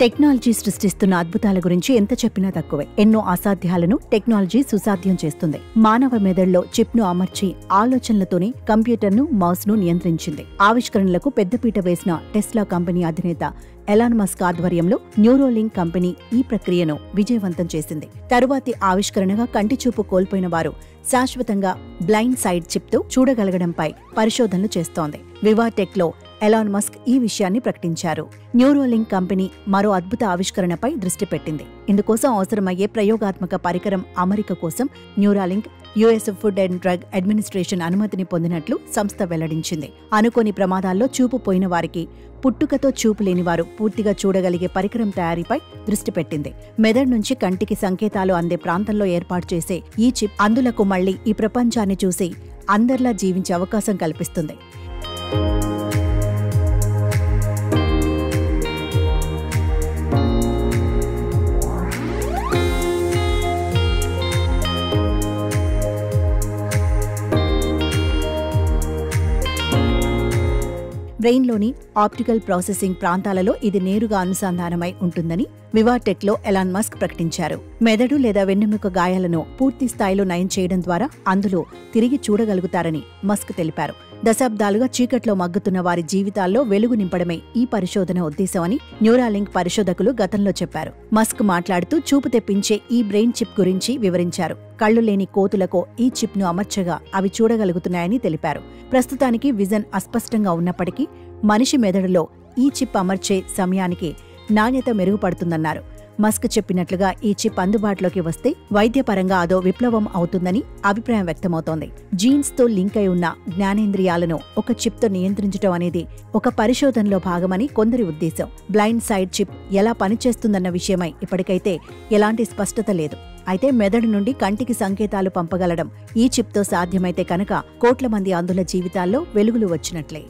Technology సృష్టిస్తున్న అద్భుతాల గురించి ఎంత చెప్పినా తక్కువే. ఎన్నో అసాధ్యాలను టెక్నాలజీ సుసాధ్యం చేస్తుంది. మానవ మెదడులో చిప్ను అమర్చి ఆలోచనలతోనే కంప్యూటర్ను, మౌస్ను నియంత్రించింది. ఆవిష్కరణలకు పెద్దపీట వేసిన టెస్లా కంపెనీ అధినేత ఎలాన్ మస్క్ ఆధ్వర్యంలో న్యూరోలింక్ కంపెనీ ఈ ప్రక్రియను విజయవంతం చేసింది. తరువాతి ఆవిష్కరణగా కంటిచూపు కోల్పోయిన వారు శాశ్వతంగా బ్లైండ్ సైడ్ చిప్తో చూడగలగడంపై పరిశోధనలు చేస్తోంది. వివాటెక్ లో ఎలాన్ మస్క్ ఈ విషయాన్ని ప్రకటించారు. న్యూరోలింక్ కంపెనీ మరో అద్భుత ఆవిష్కరణపై దృష్టి పెట్టింది. ఇందుకోసం అవసరమయ్యే ప్రయోగాత్మక పరికరం అమరిక కోసం Neuralink US food and drug administration అనుమతిని పొందినట్లు సంస్థ వెల్లడించింది. అనుకోని ప్రమాదాల్లో చూపు పోయిన వారికి, పుట్టుకతో చూపు లేని వారు పూర్తిగా చూడగలిగే పరికరం తయారీపై దృష్టి పెట్టింది. మెదడు నుంచి కంటికి సంకేతాలు అందే ప్రాంతంలో ఏర్పాటు చేసే ఈ చిప్ అందులకు మళ్లీ ఈ ప్రపంచాన్ని చూసి అందర్లా జీవించే అవకాశం కల్పిస్తుంది. బ్రెయిన్లోని ఆప్టికల్ ప్రాసెసింగ్ ప్రాంతాలలో ఇది నేరుగా అనుసంధానమై ఉంటుందని వివాటెక్ లో ఎలాన్ మస్క్ ప్రకటించారు. మెదడు లేదా వెన్నెముక గాయాలను పూర్తి స్థాయిలో నయం చేయడం ద్వారా అందులో తిరిగి చూడగలుగుతారని మస్క్ తెలిపారు. దశాబ్దాలుగా చీకట్లో మగ్గుతున్న వారి జీవితాల్లో వెలుగు నింపడమే ఈ పరిశోధన ఉద్దేశమని న్యూరాలింక్ పరిశోధకులు గతంలో చెప్పారు. మస్క్ మాట్లాడుతూ చూపు తెప్పించే ఈ బ్రెయిన్ చిప్ గురించి వివరించారు. కళ్లు లేని కోతులకు ఈ చిప్ ను అమర్చగా అవి చూడగలుగుతున్నాయని తెలిపారు. ప్రస్తుతానికి విజన్ అస్పష్టంగా ఉన్నప్పటికీ మనిషి మెదడులో ఈ చిప్ అమర్చే సమయానికి నాణ్యత మెరుగుపడుతుందన్నారు. మస్క్ చెప్పినట్లుగా ఈ చిప్ అందుబాటులోకి వస్తే వైద్యపరంగా అదో విప్లవం అవుతుందని అభిప్రాయం వ్యక్తమవుతోంది. జీన్స్ తో లింక్ అయి ఉన్న జ్ఞానేంద్రియాలను ఒక చిప్ తో నియంత్రించడం అనేది ఒక పరిశోధనలో భాగమని కొందరి ఉద్దేశం. బ్లైండ్ సైడ్ చిప్ ఎలా పనిచేస్తుందన్న విషయమై ఇప్పటికైతే ఎలాంటి స్పష్టత లేదు. అయితే మెదడు నుండి కంటికి సంకేతాలు పంపగలడం ఈ చిప్ తో సాధ్యమైతే కనుక కోట్ల మంది అంధుల జీవితాల్లో వెలుగులు వచ్చినట్లే.